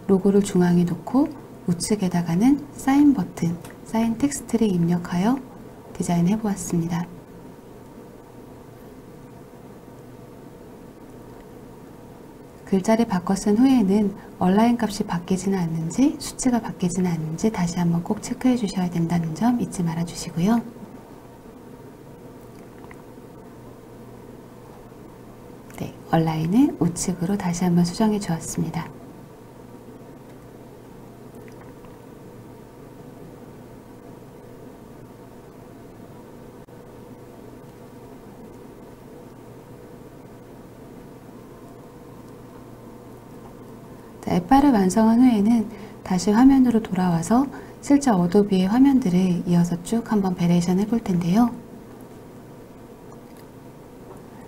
로고를 중앙에 놓고 우측에다가는 사인 버튼, 사인 텍스트를 입력하여 디자인해 보았습니다. 글자를 바꿔 쓴 후에는 얼라인 값이 바뀌지는 않는지 수치가 바뀌지는 않는지 다시 한번 꼭 체크해 주셔야 된다는 점 잊지 말아 주시고요. 네, 얼라인을 우측으로 다시 한번 수정해 주었습니다. 앱바를 완성한 후에는 다시 화면으로 돌아와서 실제 어도비의 화면들을 이어서 쭉 한번 베레이션 해볼 텐데요.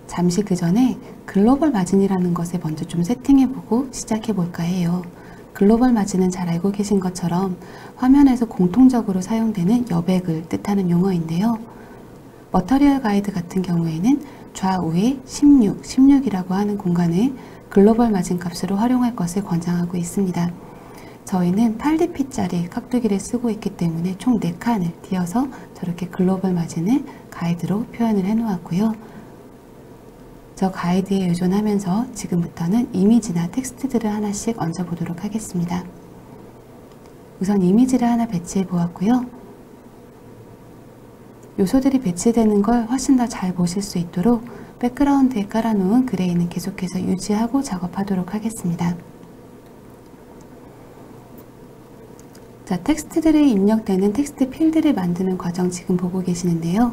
잠시 그 전에 글로벌 마진이라는 것을 먼저 좀 세팅해보고 시작해볼까 해요. 글로벌 마진은 잘 알고 계신 것처럼 화면에서 공통적으로 사용되는 여백을 뜻하는 용어인데요. 머터리얼 가이드 같은 경우에는 좌우에 16이라고 하는 공간을 글로벌 마진 값으로 활용할 것을 권장하고 있습니다. 저희는 8dp짜리 깍두기를 쓰고 있기 때문에 총 4칸을 띄어서 저렇게 글로벌 마진을 가이드로 표현을 해 놓았고요. 저 가이드에 의존하면서 지금부터는 이미지나 텍스트들을 하나씩 얹어 보도록 하겠습니다. 우선 이미지를 하나 배치해 보았고요. 요소들이 배치되는 걸 훨씬 더 잘 보실 수 있도록 백그라운드에 깔아놓은 그레이는 계속해서 유지하고 작업하도록 하겠습니다. 자, 텍스트들이 입력되는 텍스트 필드를 만드는 과정 지금 보고 계시는데요.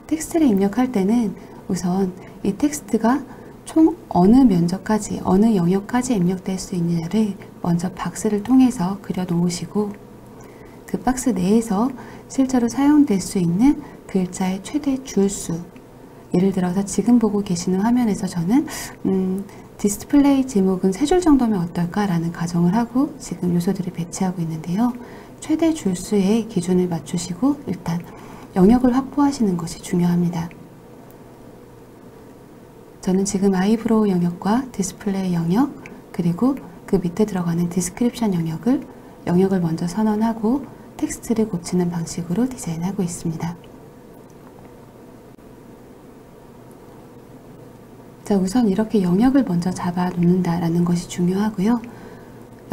텍스트를 입력할 때는 우선 이 텍스트가 총 어느 면적까지, 어느 영역까지 입력될 수 있느냐를 먼저 박스를 통해서 그려 놓으시고, 그 박스 내에서 실제로 사용될 수 있는 글자의 최대 줄수, 예를 들어서 지금 보고 계시는 화면에서 저는 디스플레이 제목은 3줄 정도면 어떨까 라는 가정을 하고 지금 요소들을 배치하고 있는데요. 최대 줄수의 기준을 맞추시고 일단 영역을 확보하시는 것이 중요합니다. 저는 지금 아이브로우 영역과 디스플레이 영역, 그리고 그 밑에 들어가는 디스크립션 영역을 먼저 선언하고 텍스트를 고치는 방식으로 디자인하고 있습니다. 자, 우선 이렇게 영역을 먼저 잡아 놓는다라는 것이 중요하고요.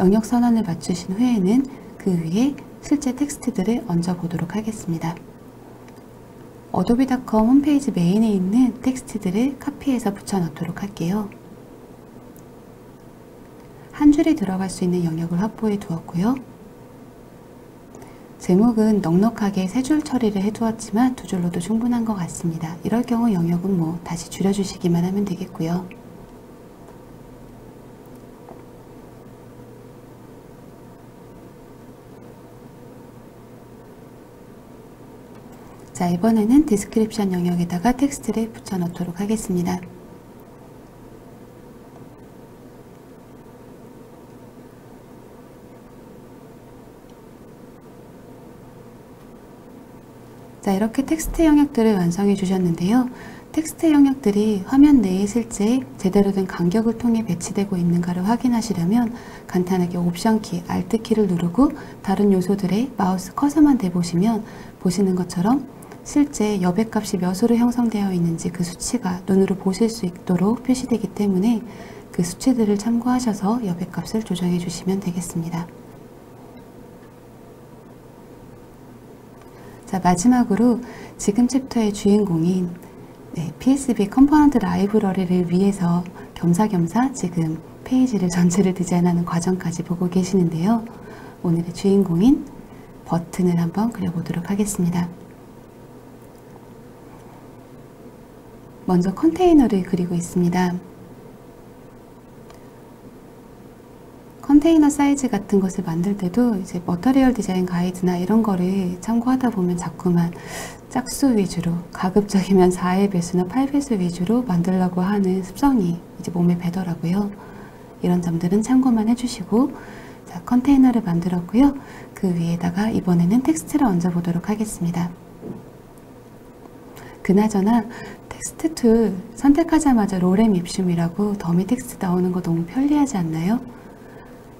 영역 선언을 맞추신 후에는 그 위에 실제 텍스트들을 얹어 보도록 하겠습니다. adobe.com 홈페이지 메인에 있는 텍스트들을 카피해서 붙여 넣도록 할게요. 한 줄이 들어갈 수 있는 영역을 확보해 두었고요. 제목은 넉넉하게 3줄 처리를 해두었지만 2줄로도 충분한 것 같습니다. 이럴 경우 영역은 다시 줄여주시기만 하면 되겠고요. 자, 이번에는 디스크립션 영역에다가 텍스트를 붙여 넣도록 하겠습니다. 자, 이렇게 텍스트 영역들을 완성해 주셨는데요. 텍스트 영역들이 화면 내에 실제 제대로 된 간격을 통해 배치되고 있는가를 확인하시려면 간단하게 옵션 키, Alt 키를 누르고 다른 요소들의 마우스 커서만 대보시면 보시는 것처럼 실제 여백값이 몇으로 형성되어 있는지 그 수치가 눈으로 보실 수 있도록 표시되기 때문에 그 수치들을 참고하셔서 여백값을 조정해 주시면 되겠습니다. 자, 마지막으로 지금 챕터의 주인공인 PSB 컴포넌트 라이브러리를 위해서 겸사겸사 지금 페이지를 전체를 디자인하는 과정까지 보고 계시는데요. 오늘의 주인공인 버튼을 한번 그려보도록 하겠습니다. 먼저 컨테이너를 그리고 있습니다. 컨테이너 사이즈 같은 것을 만들 때도 이제 머터리얼 디자인 가이드나 이런 거를 참고하다 보면 자꾸만 짝수 위주로, 가급적이면 4의 배수나 8배수 위주로 만들려고 하는 습성이 이제 몸에 배더라고요. 이런 점들은 참고만 해주시고, 자, 컨테이너를 만들었고요. 그 위에다가 이번에는 텍스트를 얹어 보도록 하겠습니다. 그나저나 텍스트 툴 선택하자마자 로렘 입춤이라고 더미 텍스트 나오는 거 너무 편리하지 않나요?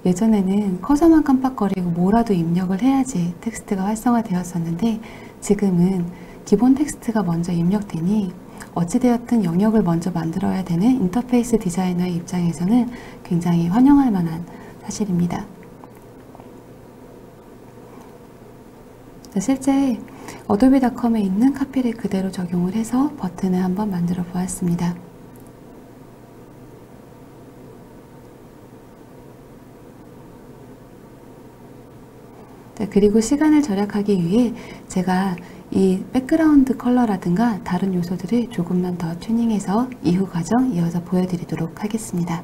예전에는 커서만 깜빡거리고 뭐라도 입력을 해야지 텍스트가 활성화되었었는데 지금은 기본 텍스트가 먼저 입력되니 어찌되었든 영역을 먼저 만들어야 되는 인터페이스 디자이너의 입장에서는 굉장히 환영할 만한 사실입니다. 실제 adobe.com에 있는 카피를 그대로 적용을 해서 버튼을 한번 만들어 보았습니다. 그리고 시간을 절약하기 위해 제가 이 백그라운드 컬러라든가 다른 요소들을 조금만 더 튜닝해서 이후 과정 이어서 보여드리도록 하겠습니다.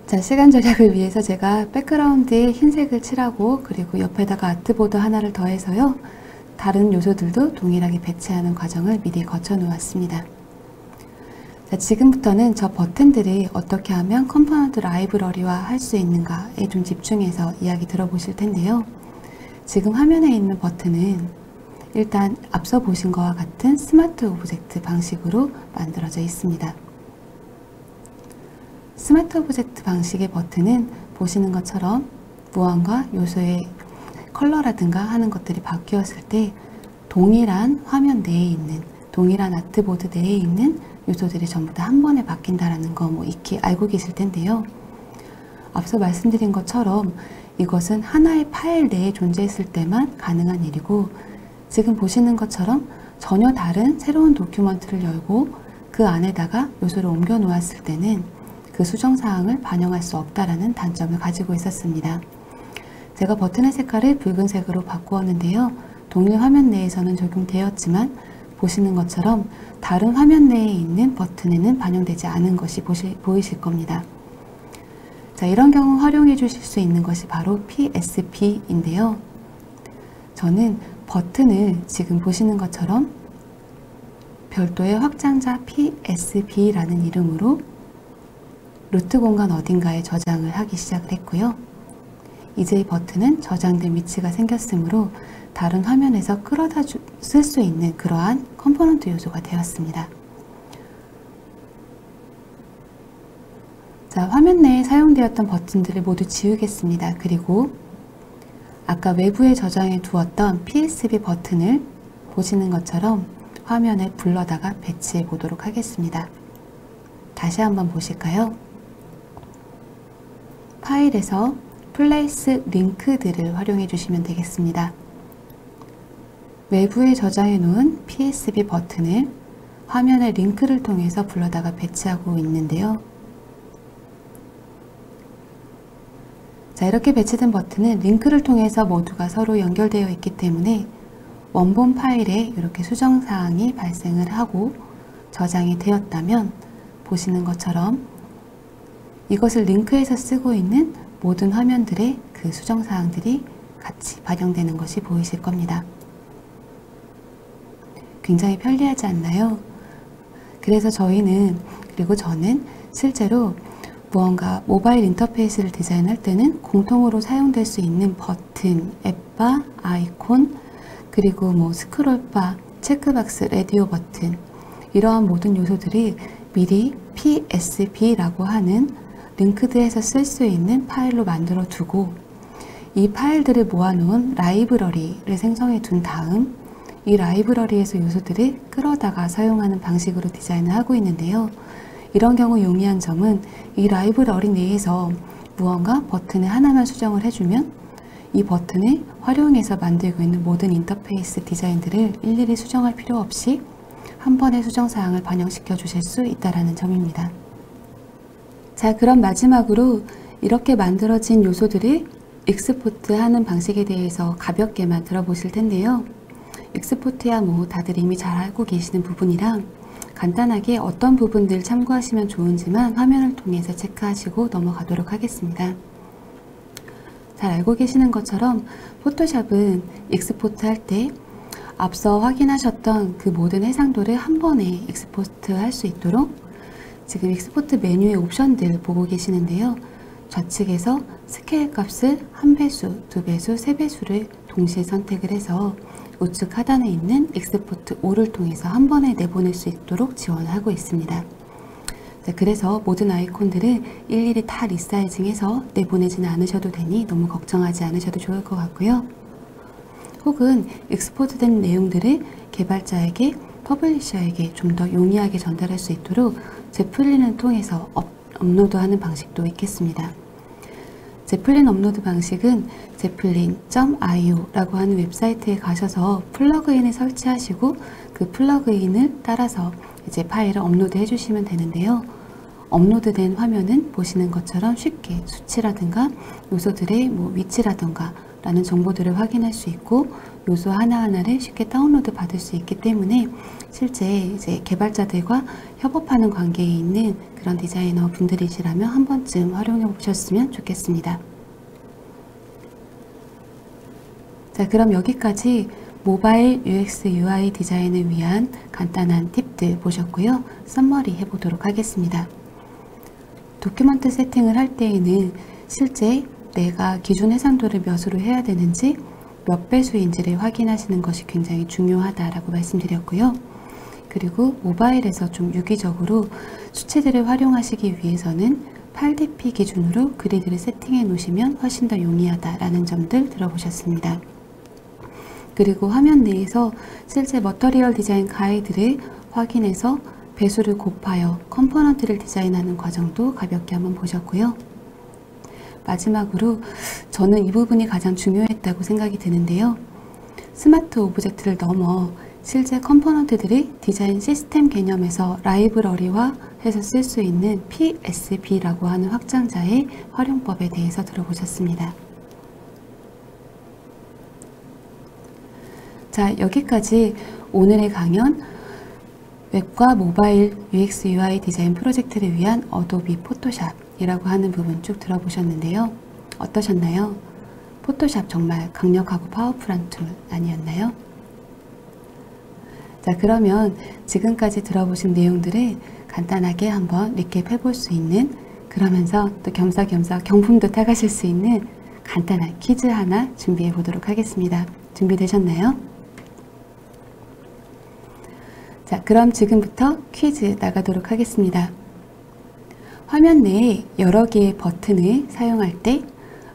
자, 시간 절약을 위해서 제가 백그라운드에 흰색을 칠하고 그리고 옆에다가 아트보드 하나를 더해서요. 다른 요소들도 동일하게 배치하는 과정을 미리 거쳐 놓았습니다. 자, 지금부터는 저 버튼들이 어떻게 하면 컴포넌트 라이브러리화 할 수 있는가에 좀 집중해서 이야기 들어보실 텐데요. 지금 화면에 있는 버튼은 일단 앞서 보신 것과 같은 스마트 오브젝트 방식으로 만들어져 있습니다. 스마트 오브젝트 방식의 버튼은 보시는 것처럼 무언가 요소의 컬러라든가 하는 것들이 바뀌었을 때 동일한 화면 내에 있는, 동일한 아트보드 내에 있는 요소들이 전부 다 한 번에 바뀐다라는 거 익히 알고 계실 텐데요. 앞서 말씀드린 것처럼 이것은 하나의 파일 내에 존재했을 때만 가능한 일이고, 지금 보시는 것처럼 전혀 다른 새로운 도큐먼트를 열고 그 안에다가 요소를 옮겨 놓았을 때는 그 수정사항을 반영할 수 없다라는 단점을 가지고 있었습니다. 제가 버튼의 색깔을 붉은색으로 바꾸었는데요. 동일 화면 내에서는 적용되었지만 보시는 것처럼 다른 화면 내에 있는 버튼에는 반영되지 않은 것이 보이실 겁니다. 자, 이런 경우 활용해 주실 수 있는 것이 바로 PSB인데요. 저는 버튼을 지금 보시는 것처럼 별도의 확장자 PSB라는 이름으로 루트 공간 어딘가에 저장을 하기 시작을 했고요. 이제 이 버튼은 저장된 위치가 생겼으므로 다른 화면에서 끌어다 쓸 수 있는 그러한 컴포넌트 요소가 되었습니다. 자, 화면 내에 사용되었던 버튼들을 모두 지우겠습니다. 그리고 아까 외부에 저장해 두었던 PSB 버튼을 보시는 것처럼 화면에 불러다가 배치해 보도록 하겠습니다. 다시 한번 보실까요? 파일에서 플레이스 링크들을 활용해 주시면 되겠습니다. 외부에 저장해 놓은 PSB 버튼을 화면의 링크를 통해서 불러다가 배치하고 있는데요. 자, 이렇게 배치된 버튼은 링크를 통해서 모두가 서로 연결되어 있기 때문에 원본 파일에 이렇게 수정사항이 발생을 하고 저장이 되었다면 보시는 것처럼 이것을 링크해서 쓰고 있는 모든 화면들의 그 수정사항들이 같이 반영되는 것이 보이실 겁니다. 굉장히 편리하지 않나요? 그래서 그리고 저는 실제로 무언가 모바일 인터페이스를 디자인할 때는 공통으로 사용될 수 있는 버튼, 앱바, 아이콘, 그리고 스크롤바, 체크박스, 라디오 버튼 이러한 모든 요소들이 미리 PSB라고 하는 링크드해서 쓸 수 있는 파일로 만들어 두고 이 파일들을 모아놓은 라이브러리를 생성해 둔 다음 이 라이브러리에서 요소들을 끌어다가 사용하는 방식으로 디자인을 하고 있는데요. 이런 경우 용이한 점은 이 라이브러리 내에서 무언가 버튼을 하나만 수정을 해주면 이 버튼을 활용해서 만들고 있는 모든 인터페이스 디자인들을 일일이 수정할 필요 없이 한 번에 수정사항을 반영시켜 주실 수 있다는 점입니다. 자, 그럼 마지막으로 이렇게 만들어진 요소들을 익스포트하는 방식에 대해서 가볍게만 들어보실 텐데요. 익스포트야 다들 이미 잘 알고 계시는 부분이라 간단하게 어떤 부분들 참고하시면 좋은지만 화면을 통해서 체크하시고 넘어가도록 하겠습니다. 잘 알고 계시는 것처럼 포토샵은 익스포트 할 때 앞서 확인하셨던 그 모든 해상도를 한 번에 익스포트 할 수 있도록 지금 익스포트 메뉴의 옵션들 보고 계시는데요. 좌측에서 스케일 값을 1배수, 2배수, 3배수를 동시에 선택을 해서 우측 하단에 있는 익스포트 5를 통해서 한 번에 내보낼 수 있도록 지원을 하고 있습니다. 그래서 모든 아이콘들을 일일이 다 리사이징해서 내보내지는 않으셔도 되니 너무 걱정하지 않으셔도 좋을 것 같고요. 혹은 익스포트된 내용들을 개발자에게, 퍼블리셔에게 좀 더 용이하게 전달할 수 있도록 제플린을 통해서 업로드하는 방식도 있겠습니다. 제플린 업로드 방식은 zeppelin.io 라고 하는 웹사이트에 가셔서 플러그인을 설치하시고 그 플러그인을 따라서 이제 파일을 업로드 해주시면 되는데요. 업로드된 화면은 보시는 것처럼 쉽게 수치라든가 요소들의 위치라든가 라는 정보들을 확인할 수 있고 요소 하나하나를 쉽게 다운로드 받을 수 있기 때문에 실제 이제 개발자들과 협업하는 관계에 있는 그런 디자이너 분들이시라면 한 번쯤 활용해 보셨으면 좋겠습니다. 자, 그럼 여기까지 모바일 UX UI 디자인을 위한 간단한 팁들 보셨고요. 썸머리 해보도록 하겠습니다. 도큐먼트 세팅을 할 때에는 실제 내가 기준 해상도를 몇으로 해야 되는지 몇 배수인지를 확인하시는 것이 굉장히 중요하다라고 말씀드렸고요. 그리고 모바일에서 좀 유기적으로 수치들을 활용하시기 위해서는 8dp 기준으로 그리드를 세팅해 놓으시면 훨씬 더 용이하다라는 점들 들어보셨습니다. 그리고 화면 내에서 실제 머터리얼 디자인 가이드를 확인해서 배수를 곱하여 컴포넌트를 디자인하는 과정도 가볍게 한번 보셨고요. 마지막으로 저는 이 부분이 가장 중요했다고 생각이 드는데요. 스마트 오브젝트를 넘어 실제 컴포넌트들이 디자인 시스템 개념에서 라이브러리화 해서 쓸 수 있는 PSB라고 하는 확장자의 활용법에 대해서 들어보셨습니다. 자, 여기까지 오늘의 강연 웹과 모바일 UX UI 디자인 프로젝트를 위한 어도비 포토샵이라고 하는 부분 쭉 들어보셨는데요. 어떠셨나요? 포토샵 정말 강력하고 파워풀한 툴 아니었나요? 자, 그러면 지금까지 들어보신 내용들을 간단하게 한번 리캡해 볼 수 있는, 그러면서 또 겸사겸사 경품도 타가실 수 있는 간단한 퀴즈 하나 준비해 보도록 하겠습니다. 준비되셨나요? 자, 그럼 지금부터 퀴즈 나가도록 하겠습니다. 화면 내에 여러 개의 버튼을 사용할 때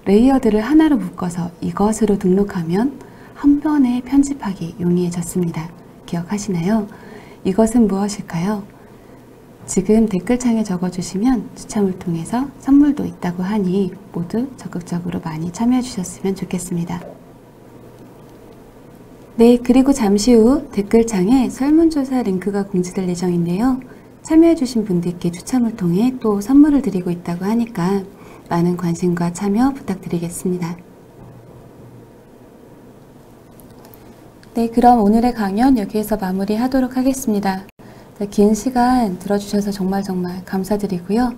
레이어드를 하나로 묶어서 이것으로 등록하면 한 번에 편집하기 용이해졌습니다. 기억하시나요? 이것은 무엇일까요? 지금 댓글창에 적어주시면 추첨을 통해서 선물도 있다고 하니 모두 적극적으로 많이 참여해 주셨으면 좋겠습니다. 네, 그리고 잠시 후 댓글창에 설문조사 링크가 공지될 예정인데요. 참여해 주신 분들께 추첨을 통해 또 선물을 드리고 있다고 하니까 많은 관심과 참여 부탁드리겠습니다. 네, 그럼 오늘의 강연 여기에서 마무리하도록 하겠습니다. 긴 시간 들어주셔서 정말 감사드리고요.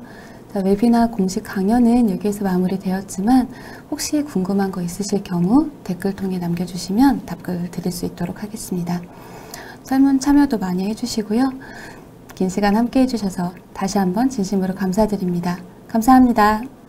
웨비나 공식 강연은 여기에서 마무리되었지만 혹시 궁금한 거 있으실 경우 댓글통에 남겨주시면 답글 드릴 수 있도록 하겠습니다. 설문 참여도 많이 해주시고요. 긴 시간 함께 해주셔서 다시 한번 진심으로 감사드립니다. 감사합니다.